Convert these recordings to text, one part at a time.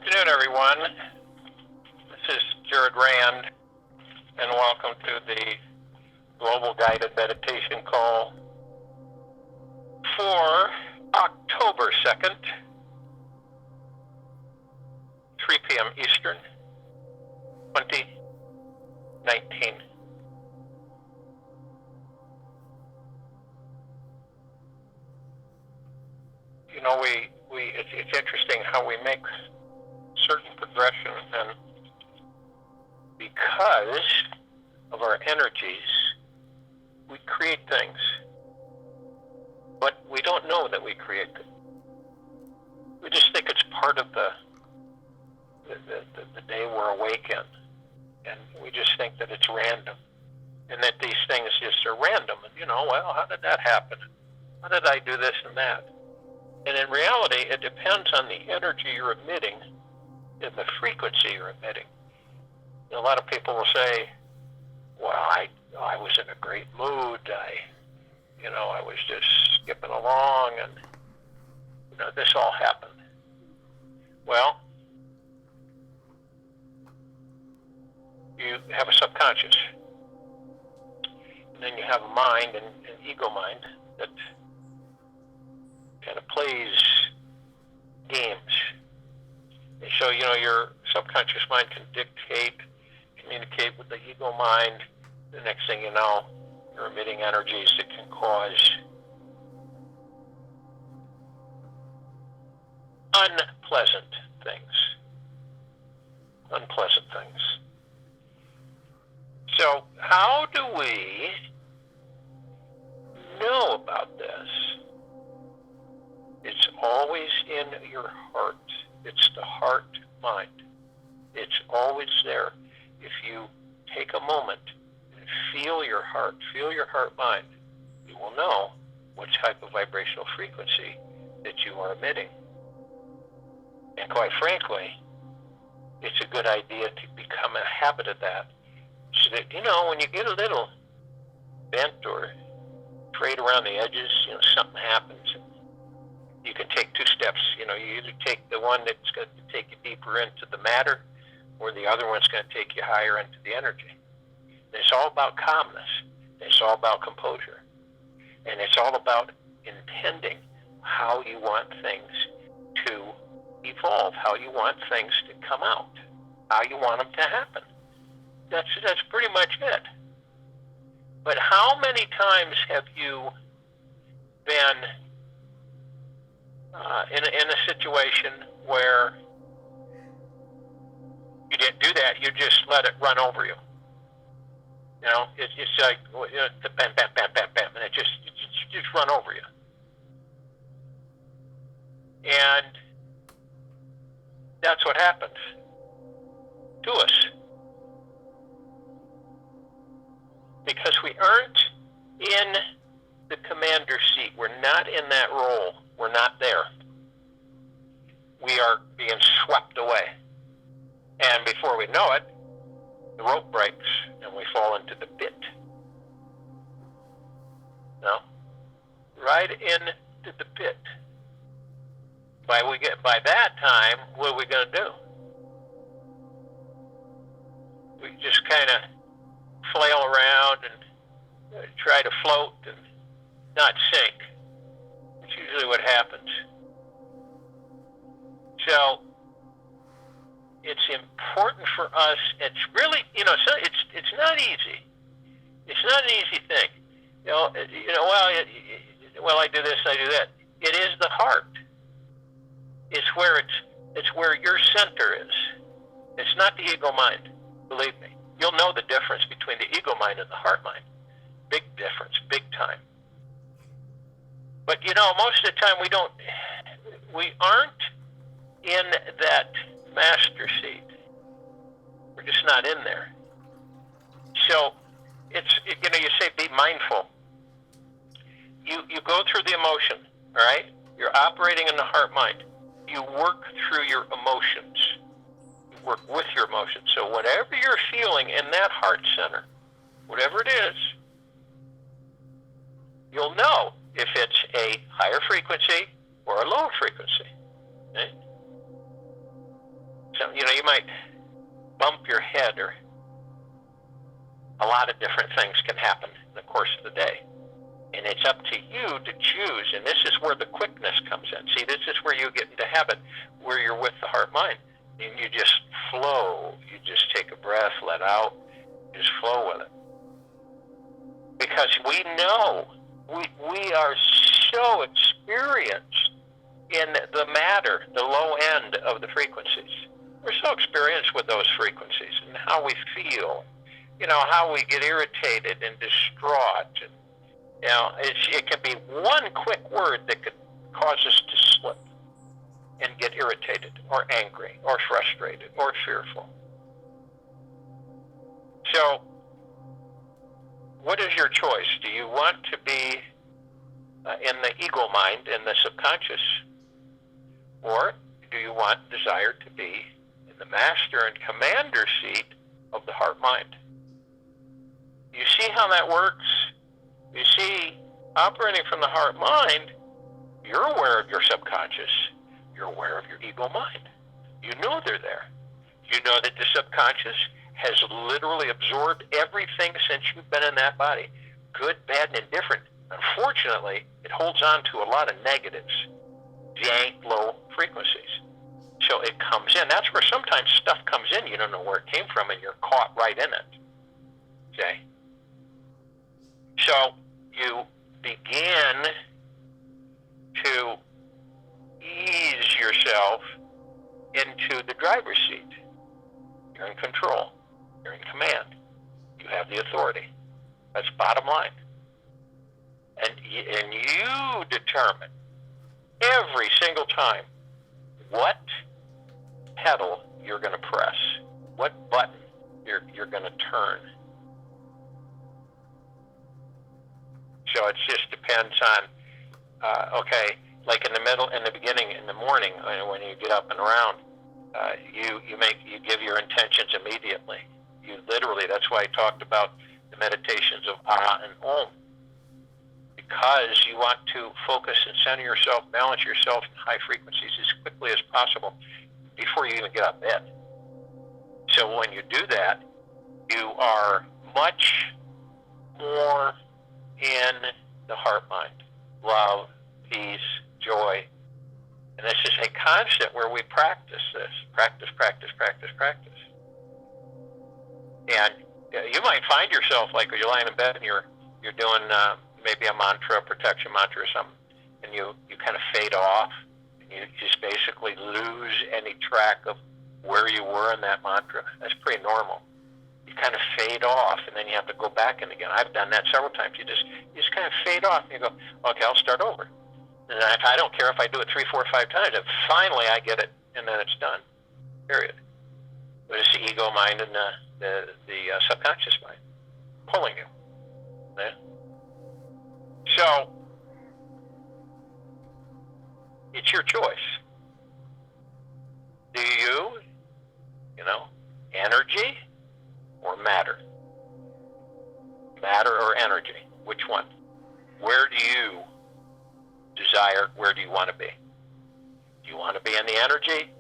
afternoon, everyone. This is Jared Rand, and welcome to the Global Guided Meditation Call for October 2nd, 3 p.m. Eastern, 2019. You know, it's interesting how we make certain progression, and because of our energies, we create things, but we don't know that we create them. We just think it's part of the day we're awake in, and we just think that it's random, and that these things just are random, and well, how did that happen? How did I do this and that? And in reality, it depends on the energy you're emitting and the frequency you're emitting. A lot of people will say, well, I was in a great mood. I was just skipping along, and, this all happened. Well, you have a subconscious, and then you have a mind, an ego mind, that kind of plays games. And so, your subconscious mind can communicate with the ego mind. The next thing you know, you're emitting energies that can cause unpleasant things. So, how do we know about this? It's always in your heart. It's the heart mind. It's always there. If you take a moment and feel your heart mind, you will know what type of vibrational frequency that you are emitting. And quite frankly, it's a good idea to become a habit of that, so that, when you get a little bent or frayed around the edges, something happens. You can take two steps. You either take the one that's going to take you deeper into the matter, or the other one's going to take you higher into the energy. And it's all about calmness. It's all about composure. And it's all about intending how you want things to evolve, how you want things to come out, how you want them to happen. That's pretty much it. But how many times have you been in a situation where you didn't do that, you just let it run over you? It's like, bam, bam, bam, bam, bam, and it just run over you. And that's what happens to us. Because we aren't in the commander seat. We're not in that role. We're not there. We are being swept away. And before we know it, the rope breaks and we fall into the pit. Right into the pit. By that time, what are we going to do? We just kind of flail around and try to float and not sink. That's usually what happens. So it's important for us. It's really, it's not easy. It's not an easy thing. Well, I do this, I do that. It is the heart. It's where your center is. It's not the ego mind. Believe me. You'll know the difference between the ego mind and the heart mind. Big difference, big time. But most of the time we aren't in that master seat. We're just not in there. So you say be mindful. You go through the emotion, all right? You're operating in the heart mind. You work through your emotions. You work with your emotions. So whatever you're feeling in that heart center, whatever it is, you'll know if it's a higher frequency or a lower frequency. Okay? lot of different things can happen in the course of the day. And it's up to you to choose. And this is where the quickness comes in. See, this is where you get into habit, where you're with the heart-mind. And you just flow. You just take a breath, let out, just flow with it. Because we know, we are so experienced in the matter, the low end of the frequencies. We're so experienced with those frequencies and how we feel, how we get irritated and distraught. And, it can be one quick word that could cause us to slip and get irritated or angry or frustrated or fearful. So, what is your choice? Do you want to be in the ego mind, in the subconscious, or do you desire to be in the master and commander seat of the heart mind? You see how that works? You see, operating from the heart mind, you're aware of your subconscious. You're aware of your ego mind. You know they're there. You know that the subconscious has literally absorbed everything since you've been in that body, good, bad, and indifferent. Unfortunately, it holds on to a lot of negatives, dank, low frequencies. So it comes in. That's where sometimes stuff comes in. You don't know where it came from, and you're caught right in it. Okay? So you begin to ease yourself into the driver's seat. You're in control. You're in command. You have the authority. That's bottom line. And you determine every single time what pedal you're going to press, what button you're going to turn. So it just depends on, like in the beginning, in the morning, when you get up and around, you give your intentions immediately. You literally, that's why I talked about the meditations of Ah and Om, because you want to focus and center yourself, balance yourself in high frequencies as quickly as possible before you even get out of bed. So when you do that, you are much more in the heart mind. Love, peace, joy. And this is a constant where we practice this. Practice, practice, practice, practice. And you might find yourself, like when you're lying in bed and you're doing maybe a mantra, a protection mantra or something, and you kind of fade off, and you just basically lose any track of where you were in that mantra. That's pretty normal. You kind of fade off, and then you have to go back in again. I've done that several times. You just kind of fade off, and you go, okay, I'll start over. And I don't care if I do it 3, 4, 5 times. And finally, I get it, and then it's done. Period. But it's the ego mind and the subconscious mind pulling you. Yeah? So it's your choice. Do you, energy or matter? Matter or energy? Which one? Where do you desire, where do you want to be? Do you want to be in the energy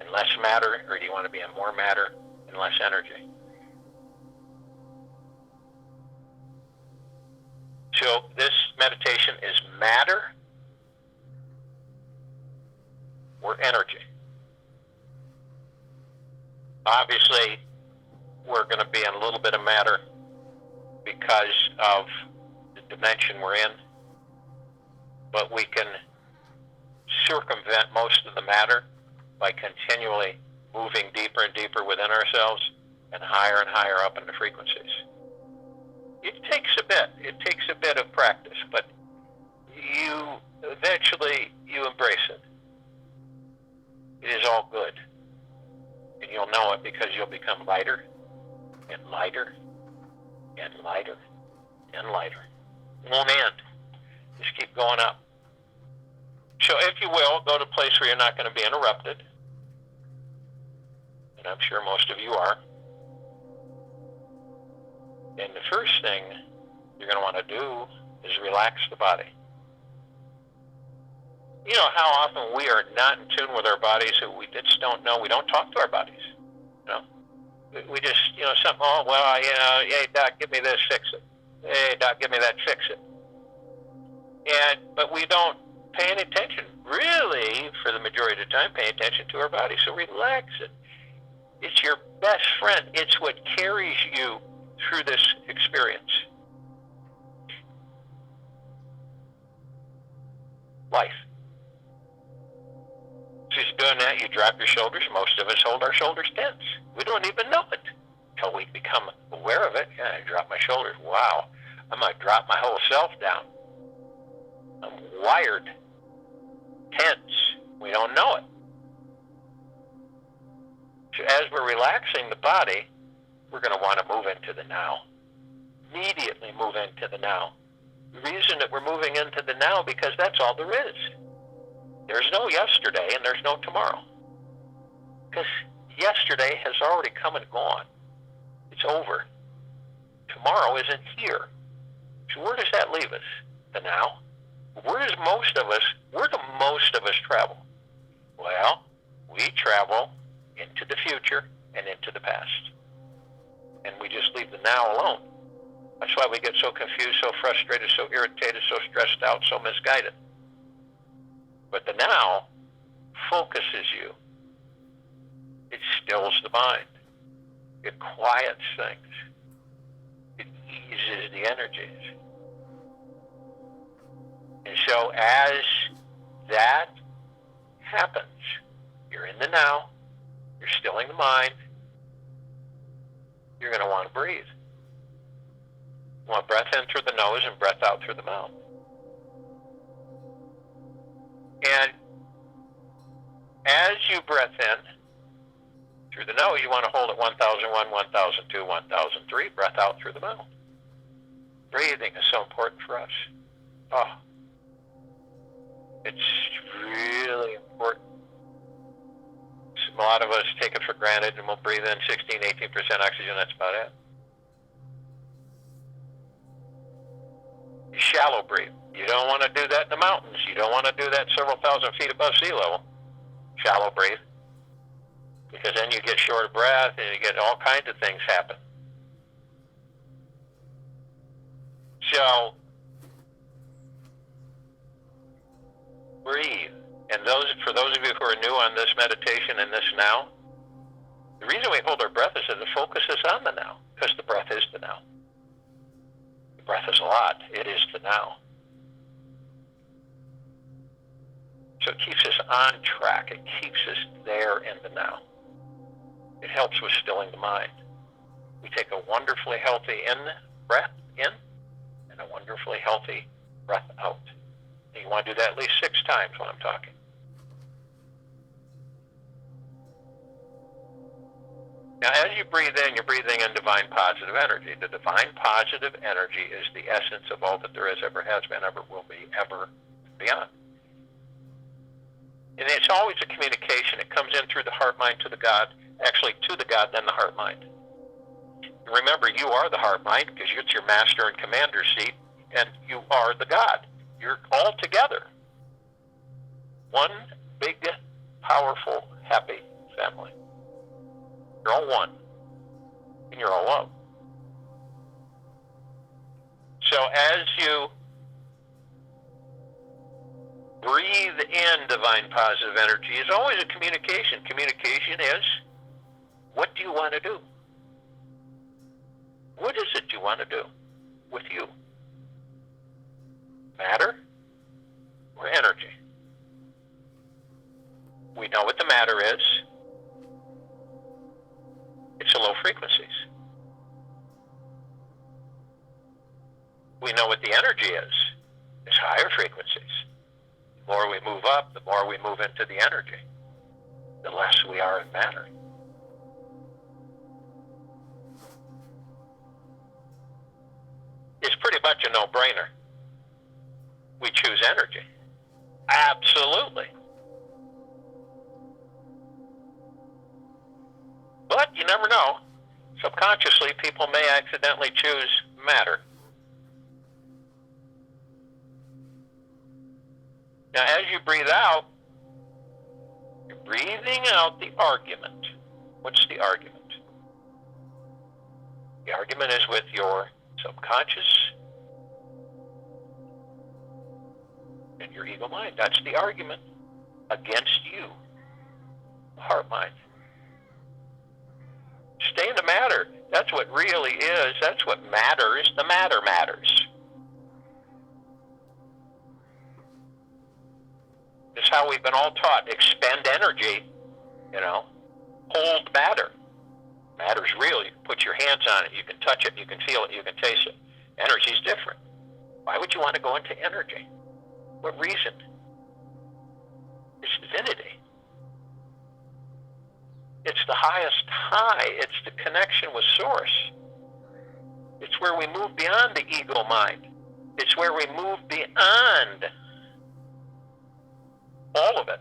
and less matter, or do you want to be in more matter and less energy? So this meditation is matter or energy. Obviously, we're going to be in a little bit of matter because of the dimension we're in, but we can circumvent most of the matter by continually moving deeper and deeper within ourselves and higher up in the frequencies. It takes a bit. It takes a bit of practice, but you eventually embrace it. It is all good. And you'll know it because you'll become lighter and lighter and lighter and lighter. It won't end. Just keep going up. So if you will, go to a place where you're not going to be interrupted. And I'm sure most of you are. And the first thing you're going to want to do is relax the body. You know how often we are not in tune with our bodies, we just don't know. We don't talk to our bodies. We just, something, oh, well, hey, Doc, give me this, fix it. Hey, Doc, give me that, fix it. But we don't pay any attention, really, for the majority of the time, pay attention to our body. So relax it. It's your best friend. It's what carries you through this experience. Life. So you're doing that, you drop your shoulders. Most of us hold our shoulders tense. We don't even know it until we become aware of it. Yeah, I drop my shoulders. Wow, I might drop my whole self down. I'm wired, tense. We don't know it. So as we're relaxing the body, we're going to want to move into the now. Immediately move into the now. The reason that we're moving into the now, because that's all there is. There's no yesterday and there's no tomorrow. Because yesterday has already come and gone. It's over. Tomorrow isn't here. So where does that leave us? The now? Where do most of us travel? Well, we travel into the future and into the past. And we just leave the now alone. That's why we get so confused, so frustrated, so irritated, so stressed out, so misguided. But the now focuses you. It stills the mind. It quiets things. It eases the energies. And so as that happens, you're in the now, you're stilling the mind, you're going to want to breathe. You want breath in through the nose and breath out through the mouth. And as you breath in through the nose, you want to hold it 1001, 1002, 1003, breath out through the mouth. Breathing is so important for us. Oh, it's really important. A lot of us take it for granted and we'll breathe in 16, 18% oxygen, that's about it. You shallow breathe. You don't want to do that in the mountains. You don't want to do that several thousand feet above sea level. Shallow breathe. Because then you get short of breath and you get all kinds of things happen. So, breathe. And for those of you who are new on this meditation and this now, the reason we hold our breath is that the focus is on the now, because the breath is the now. The breath is a lot. It is the now. So it keeps us on track. It keeps us there in the now. It helps with stilling the mind. We take a wonderfully healthy breath in and a wonderfully healthy breath out. And you want to do that at least 6 times when I'm talking. Now, as you breathe in, you're breathing in divine positive energy. The divine positive energy is the essence of all that there is, ever has been, ever will be, ever beyond. And it's always a communication. It comes in through the heart mind to the God, actually to the God, then the heart mind. And remember, you are the heart mind because it's your master and commander seat, and you are the God. You're all together. One big, powerful, happy family. You're all one, and you're all love. So as you breathe in divine positive energy, it's always a communication. Communication is, what do you want to do? What is it you want to do with you? Matter or energy? We know what the matter is. It's the low frequencies. We know what the energy is. It's higher frequencies. The more we move up, the more we move into the energy, the less we are in matter. It's pretty much a no-brainer. We choose energy. Absolutely. But you never know. Subconsciously, people may accidentally choose matter. Now, as you breathe out, you're breathing out the argument. What's the argument? The argument is with your subconscious and your ego mind. That's the argument against you, the heart mind. Stay in the matter. That's what really is. That's what matters. The matter matters. It's how we've been all taught. Expend energy, hold matter. Matter's real. You can put your hands on it. You can touch it. You can feel it. You can taste it. Energy's different. Why would you want to go into energy? What reason? It's divinity. It's the highest high. It's the connection with Source. It's where we move beyond the ego mind. It's where we move beyond all of it.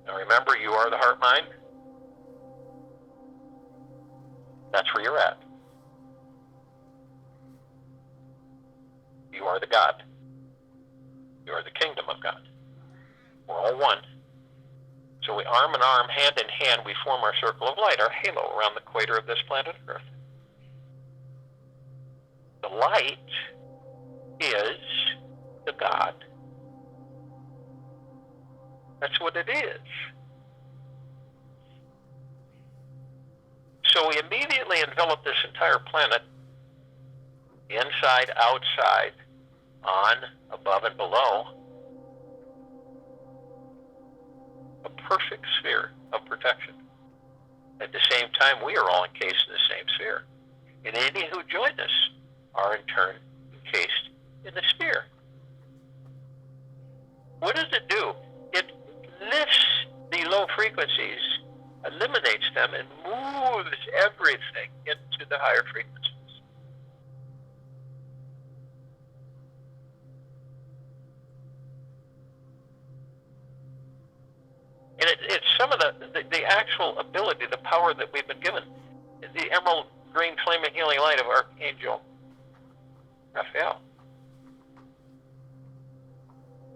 Now remember, you are the heart mind. That's where you're at. You are the God. You are the kingdom of God. We're all one. So we arm in arm, hand in hand, we form our circle of light, our halo around the equator of this planet Earth. The light is the God. That's what it is. So we immediately envelop this entire planet, inside, outside, on, above, and below, a perfect sphere of protection. At the same time, we are all encased in the same sphere. And any who join us are in turn encased in the sphere. What does it do? It lifts the low frequencies, eliminates them, and moves everything into the higher frequencies. And it's some of the actual ability, the power that we've been given. The emerald green flaming healing light of Archangel Raphael.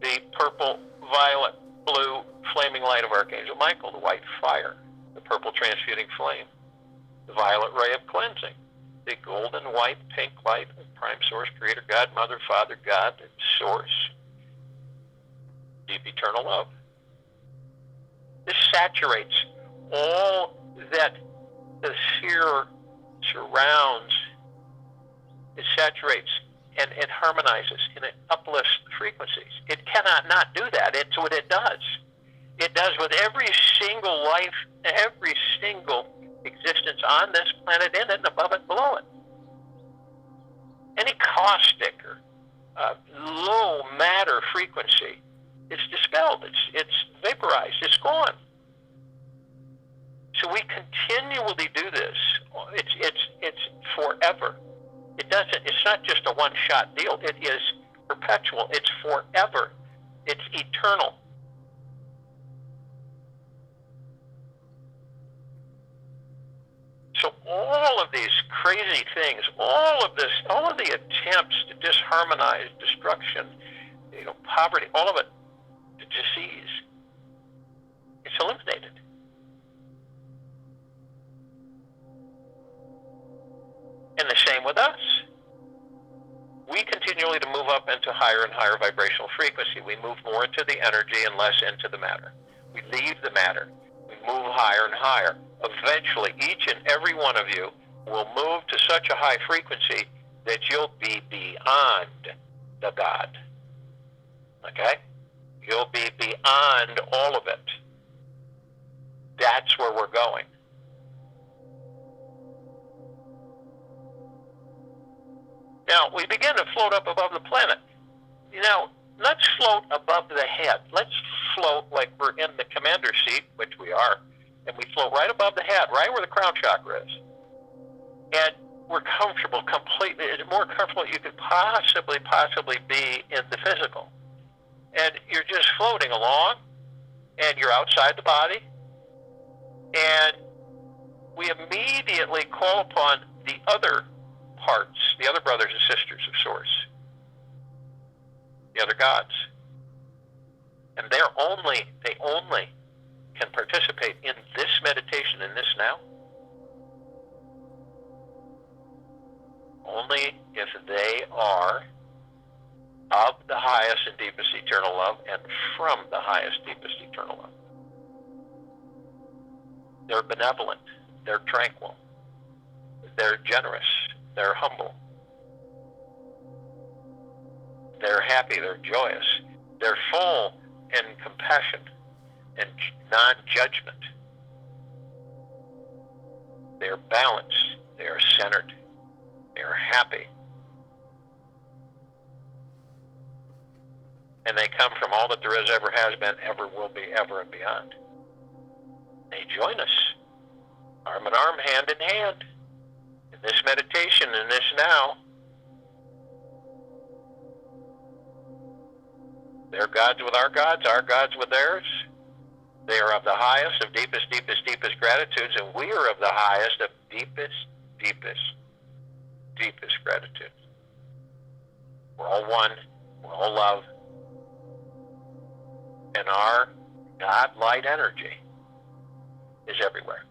The purple, violet, blue flaming light of Archangel Michael, the white fire, the purple transmuting flame, the violet ray of cleansing, the golden white pink light of Prime Source, Creator God, Mother, Father, God, and Source, deep eternal love. This saturates all that the sphere surrounds. It saturates and it harmonizes and it uplifts the frequencies. It cannot not do that. It's what it does. It does with every single life, every single existence on this planet, in it and above it, below it. Any caustic or low matter frequency, it's dispelled, it's vaporized, it's gone. So we continually do this. It's forever. It's not just a one-shot deal. It is perpetual. It's forever. It's eternal. So all of these crazy things, all of the attempts to disharmonize, destruction, poverty, all of it, the disease, it's eliminated. And the same with us. We continually to move up into higher and higher vibrational frequency. We move more into the energy and less into the matter. We leave the matter. We move higher and higher. Eventually, each and every one of you will move to such a high frequency that you'll be beyond the God. Okay? You'll be beyond all of it. That's where we're going. Now, we begin to float up above the planet. Let's float above the head. Let's float like we're in the commander seat, which we are, and we float right above the head, right where the crown chakra is. And we're comfortable completely. It's more comfortable than you could possibly be in the physical. And you're just floating along, and you're outside the body, and we immediately call upon the other parts, the other brothers and sisters of Source, the other gods. And they only can participate in this meditation, in this now, only if they are of the highest and deepest eternal love and from the highest, deepest eternal love. They're benevolent, they're tranquil, they're generous, they're humble, they're happy, they're joyous, they're full in compassion and non-judgment. They're balanced, they're centered, they're happy. And they come from all that there is, ever has been, ever will be, ever and beyond. They join us, arm in arm, hand in hand, in this meditation, in this now. Their gods with our gods with theirs. They are of the highest, of deepest, deepest, deepest gratitudes, and we are of the highest, of deepest, deepest, deepest gratitude. We're all one, we're all love, and our God light energy is everywhere.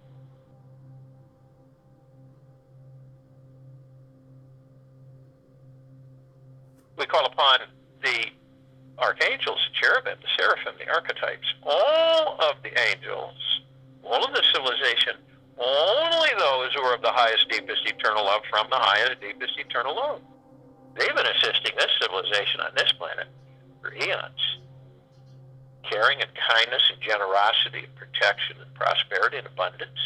We call upon the archangels, the cherubim, the seraphim, the archetypes, all of the angels, all of the civilization, only those who are of the highest, deepest, eternal love from the highest, deepest, eternal love. They've been assisting this civilization on this planet for eons. Caring and kindness and generosity and protection and prosperity and abundance.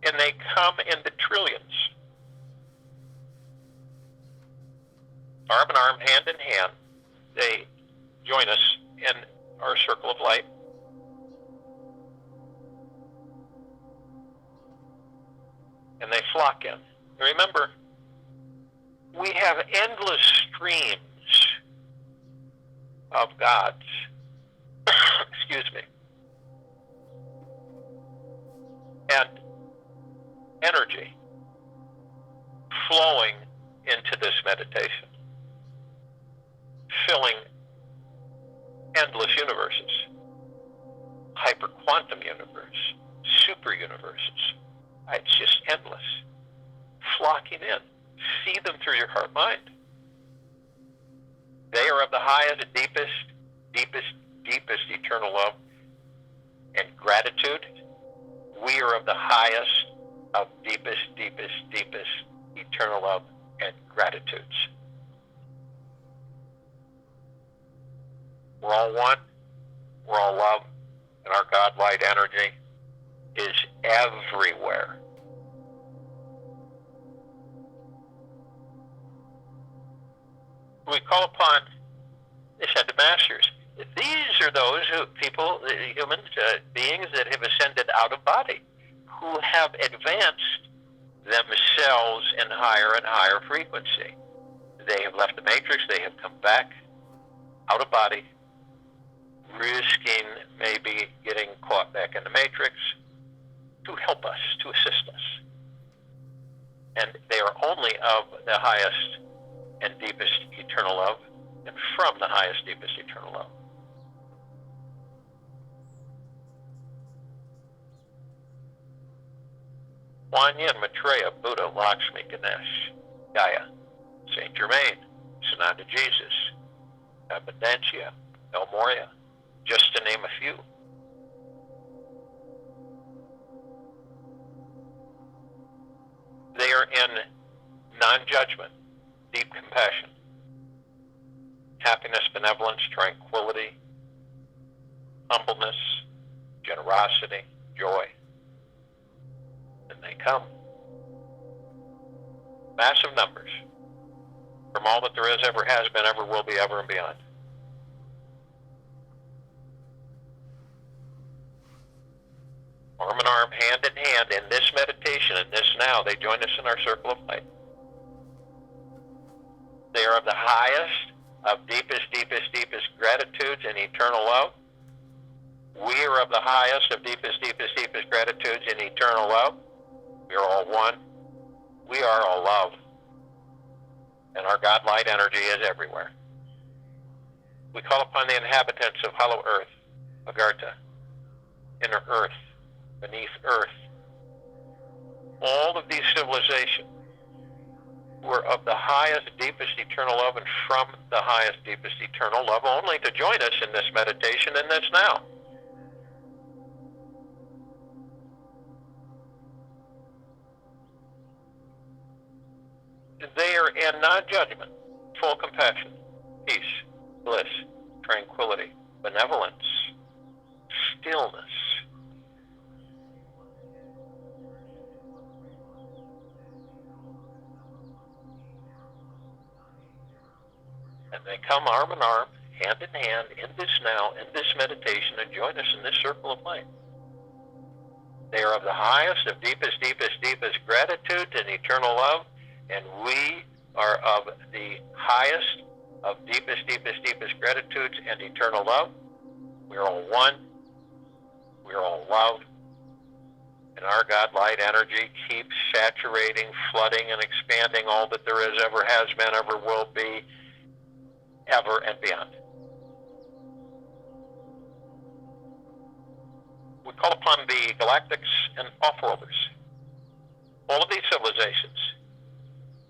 And they come in the trillions. Arm in arm, hand in hand, they join us in our circle of light. And they flock in. Remember, we have endless streams of gods, excuse me, and energy flowing into this meditation, filling endless universes, hyperquantum universe, super universes. It's just endless. Flocking in. See them through your heart mind. They are of the highest, deepest, deepest, deepest eternal love and gratitude. We are of the highest of deepest, deepest, deepest eternal love and gratitudes. We're all one. We're all love. And our God light energy is everywhere. We call upon the ascended masters. These are those people, humans, beings that have ascended out of body, who have advanced themselves in higher and higher frequency. They have left the matrix, they have come back out of body, risking maybe getting caught back in the matrix, to help us, to assist us. And they are only of the highest and deepest eternal love, and from the highest, deepest eternal love. Kuan Yin, Maitreya, Buddha, Lakshmi, Ganesh, Gaia, Saint Germain, Sananda Jesus, Abundancia, El Moria, just to name a few. They are in non-judgment, deep compassion, happiness, benevolence, tranquility, humbleness, generosity, joy. And they come. Massive numbers from all that there is, ever has been, ever will be, ever and beyond. Arm in arm, hand in hand, in this meditation, in this now, they join us in our circle of light. They are of the highest, of deepest, deepest, deepest gratitudes and eternal love. We are of the highest, of deepest, deepest, deepest gratitudes in eternal love. We are all one. We are all love. And our God light energy is everywhere. We call upon the inhabitants of Hollow Earth, Agartha, Inner Earth, Beneath Earth, all of these civilizations who are of the highest, deepest eternal love and from the highest, deepest eternal love, only to join us in this meditation in this now. They are in non-judgment, full compassion, peace, bliss, tranquility, benevolence, stillness. And they come arm in arm, hand in hand, in this now, in this meditation, and join us in this circle of light. They are of the highest, of deepest, deepest, deepest gratitude and eternal love, and we are of the highest, of deepest, deepest, deepest gratitudes and eternal love. We are all one. We are all love. And our God light energy keeps saturating, flooding, and expanding all that there is, ever has been, ever will be, ever and beyond. We call upon the galactics and off-worlders, all of these civilizations,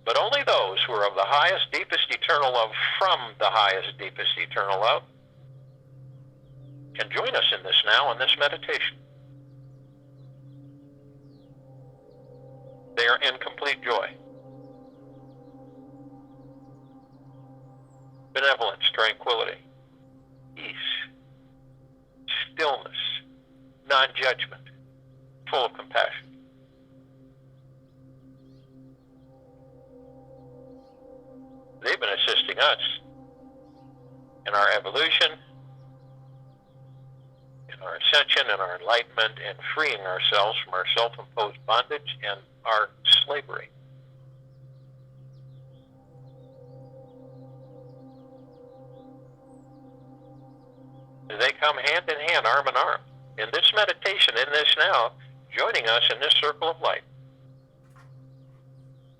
but only those who are of the highest, deepest eternal love from the highest, deepest eternal love can join us in this now, in this meditation. They are in complete joy, benevolence, tranquility, peace, stillness, non-judgment, full of compassion. They've been assisting us in our evolution, in our ascension, in our enlightenment, and freeing ourselves from our self-imposed bondage and our slavery. They come hand in hand, arm in arm, in this meditation, in this now, joining us in this circle of light.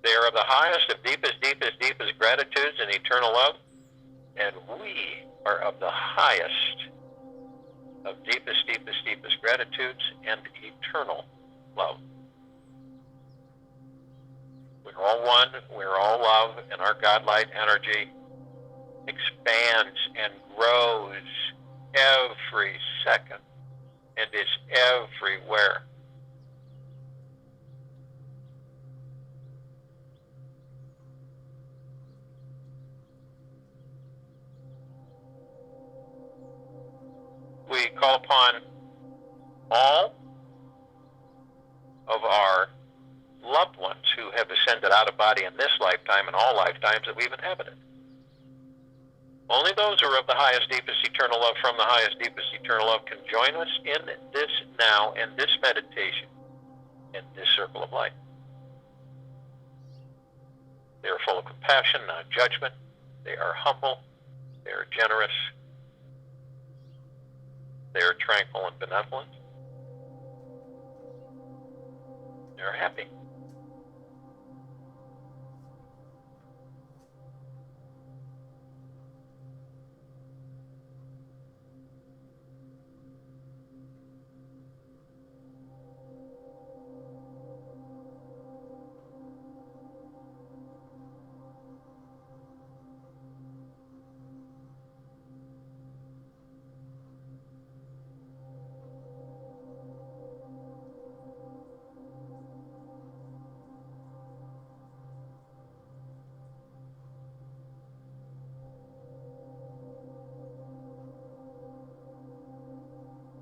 They are of the highest, of deepest, deepest, deepest gratitudes and eternal love, and we are of the highest, of deepest, deepest, deepest gratitudes and eternal love. We're all one, we're all love, and our God light energy expands and grows every second and is everywhere. We call upon all of our loved ones who have ascended out of body in this lifetime and all lifetimes that we've inhabited. Only those who are of the highest, deepest eternal love from the highest, deepest eternal love can join us in this now, in this meditation, in this circle of light. They are full of compassion, not judgment. They are humble. They are generous. They are tranquil and benevolent. They are happy.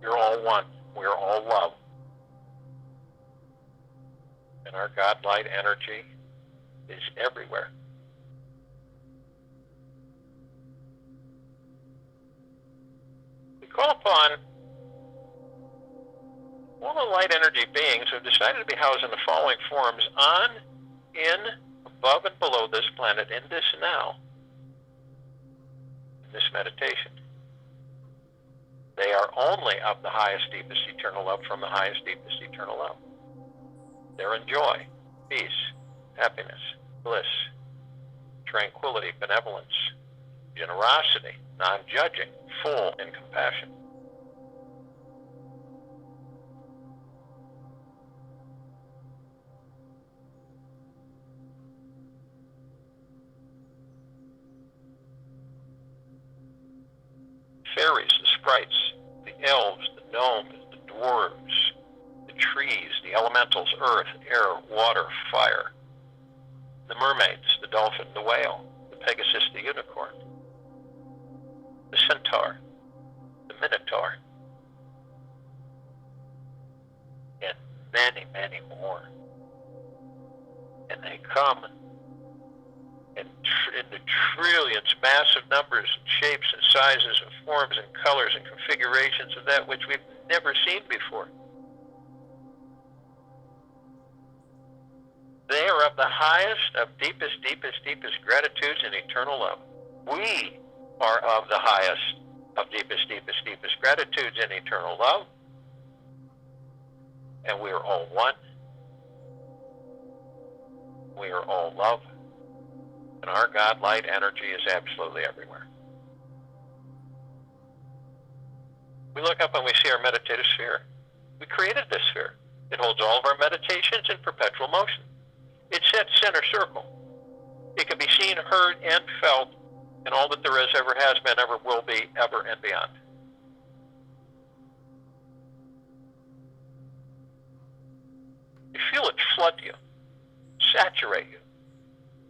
You're all one. We're all love. And our God light energy is everywhere. We call upon all the light energy beings who have decided to be housed in the following forms on, in, above, and below this planet in this now, in this meditation. They are only of the highest, deepest, eternal love from the highest, deepest, eternal love. They're in joy, peace, happiness, bliss, tranquility, benevolence, generosity, non-judging, full in compassion. Fairies, the sprites, the elves, the gnomes, the dwarves, the trees, the elementals, earth, air, water, fire, the mermaids, the dolphin, the whale, the pegasus, the unicorn, the centaur, the minotaur, and many, many more. And they come in the trillions, massive numbers, and shapes and sizes and forms and colors and configurations of that which we've never seen before. They are of the highest, of deepest, deepest, deepest gratitudes and eternal love. We are of the highest, of deepest, deepest, deepest gratitudes and eternal love. And we are all one. We are all love. And our God light energy is absolutely everywhere. We look up and we see our meditative sphere. We created this sphere. It holds all of our meditations in perpetual motion. It's at center circle. It can be seen, heard, and felt in all that there is, ever has been, ever will be, ever and beyond. You feel it flood you, saturate you,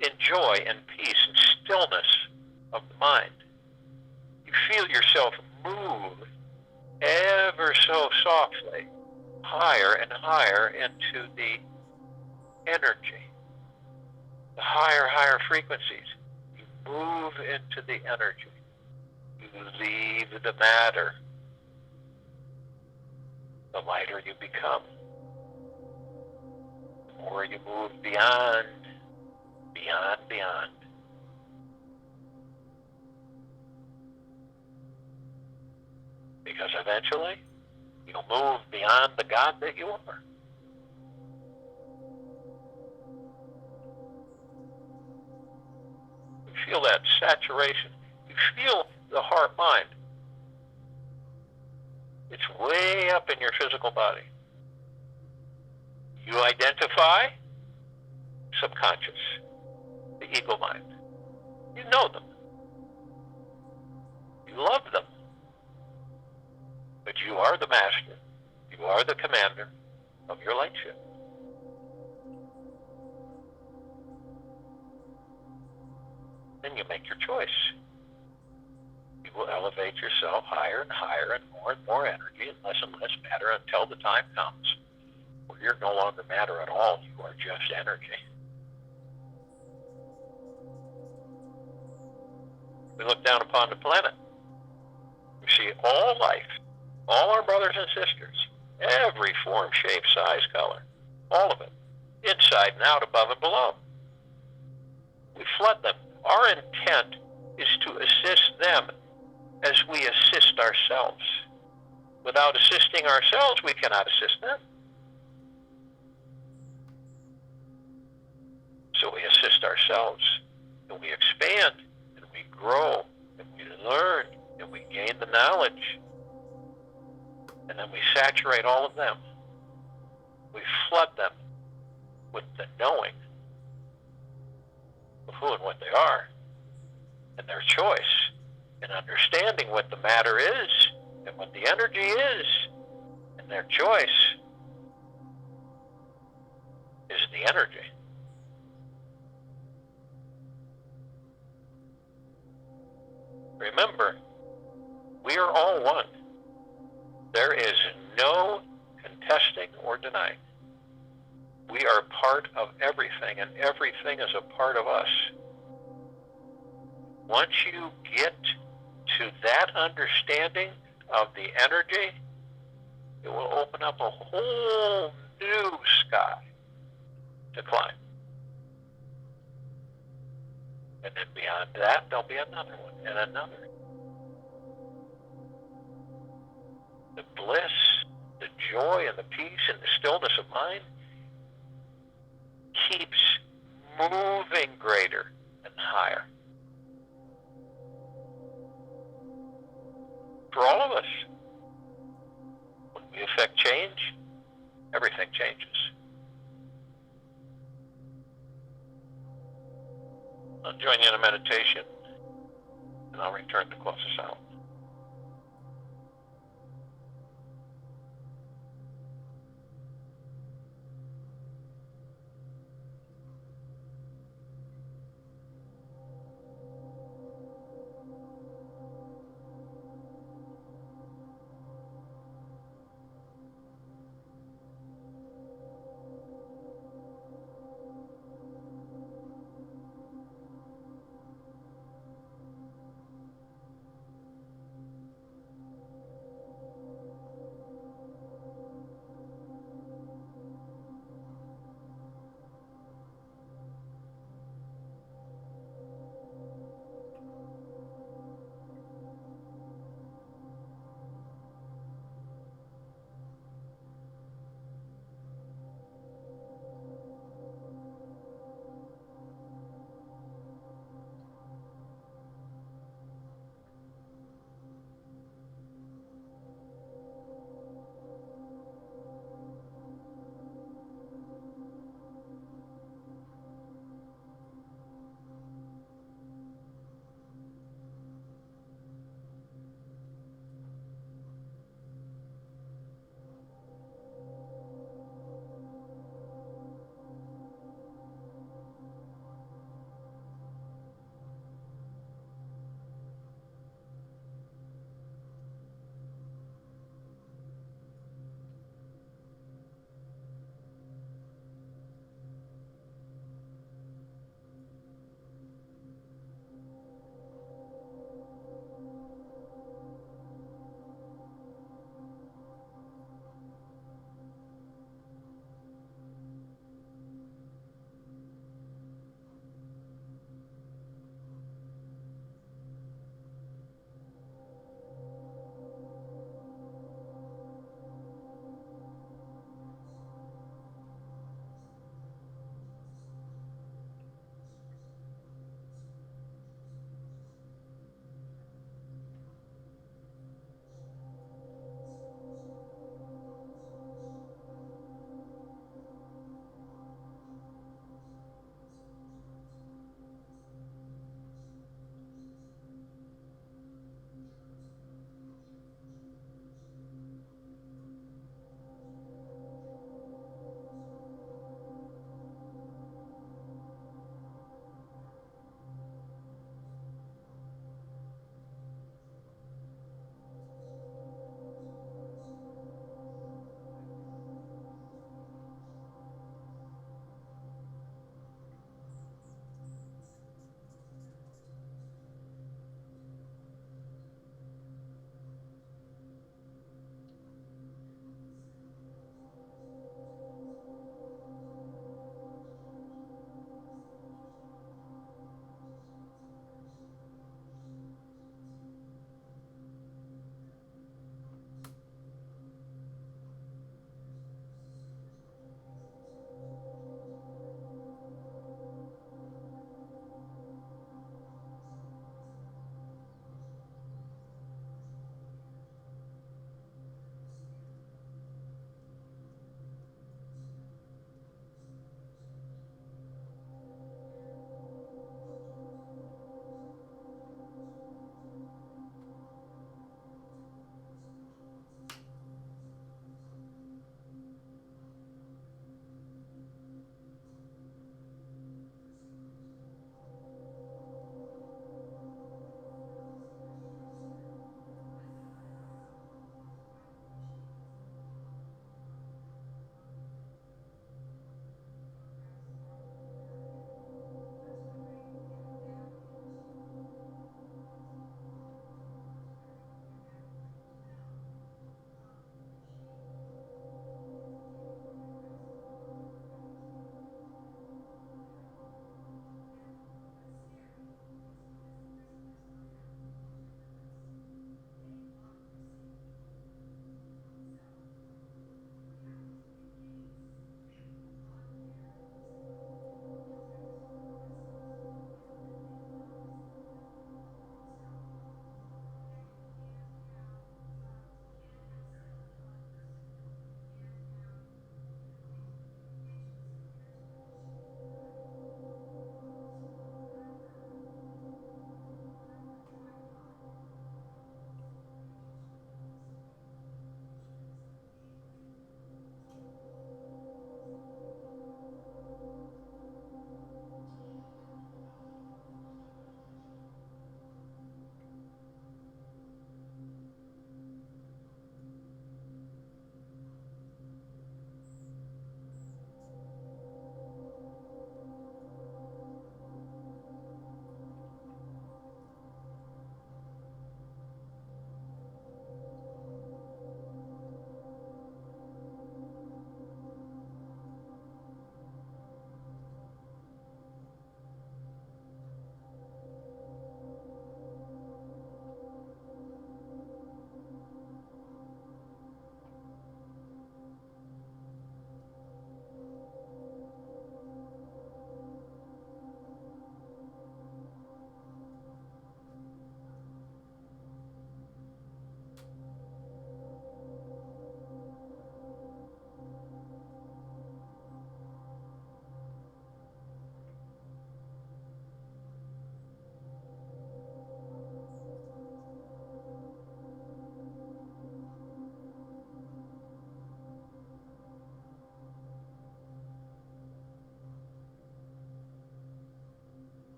in joy and peace and stillness of the mind. You feel yourself move ever so softly, higher and higher into the energy, the higher frequencies. You move into the energy. You leave the matter. The lighter you become. The more you move beyond. Because eventually, you'll move beyond the God that you are. You feel that saturation. You feel the heart-mind. It's way up in your physical body. You identify subconscious, the ego mind. You know them. You love them. But you are the master. You are the commander of your light ship. Then you make your choice. You will elevate yourself higher and higher and more energy and less matter until the time comes where you're no longer matter at all. You are just energy. We look down upon the planet. We see all life, all our brothers and sisters, every form, shape, size, color, all of it, inside and out, above and below. We flood them. Our intent is to assist them as we assist ourselves. Without assisting ourselves, we cannot assist them. So we assist ourselves, and we expand, and we grow, and we learn, and we gain the knowledge. And then we saturate all of them. We flood them with the knowing of who and what they are, and their choice, and understanding what the matter is, and what the energy is, and their choice is the energy. Remember, we are all one. There is no contesting or denying. We are part of everything, and everything is a part of us. Once you get to that understanding of the energy, it will open up a whole new sky to climb. And then beyond that, there'll be another one, and another. bliss, the joy and the peace and the stillness of mind keeps moving greater and higher. For all of us, when we affect change, everything changes. I'll join you in a meditation, and I'll return to close us out.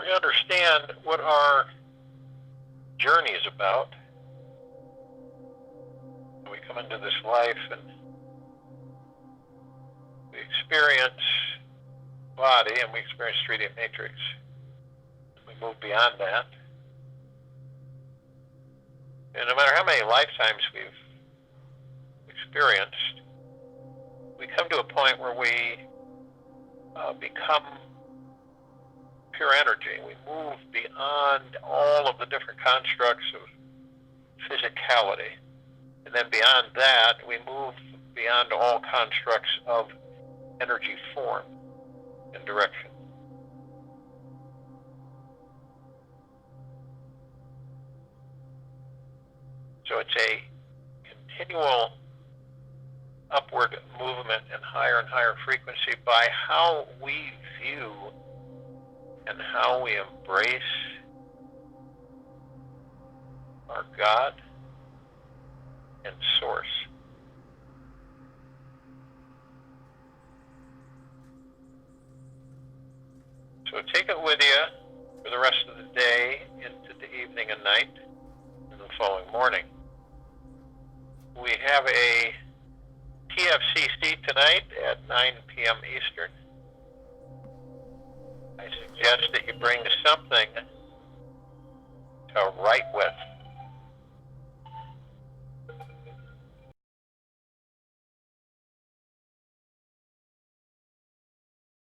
we understand what our journey is about, we come into this life and we experience body and we experience 3D matrix. We move beyond that. And no matter how many lifetimes we've experienced, we come to a point where we become pure energy. We move beyond all of the different constructs of physicality. And then beyond that, we move beyond all constructs of energy form and direction. So it's a continual upward movement and higher frequency by how we view and how we embrace our God and Source. So take it with you for the rest of the day, into the evening and night, and the following morning. We have a TFCC tonight at 9 p.m. Eastern. I suggest that you bring something to write with.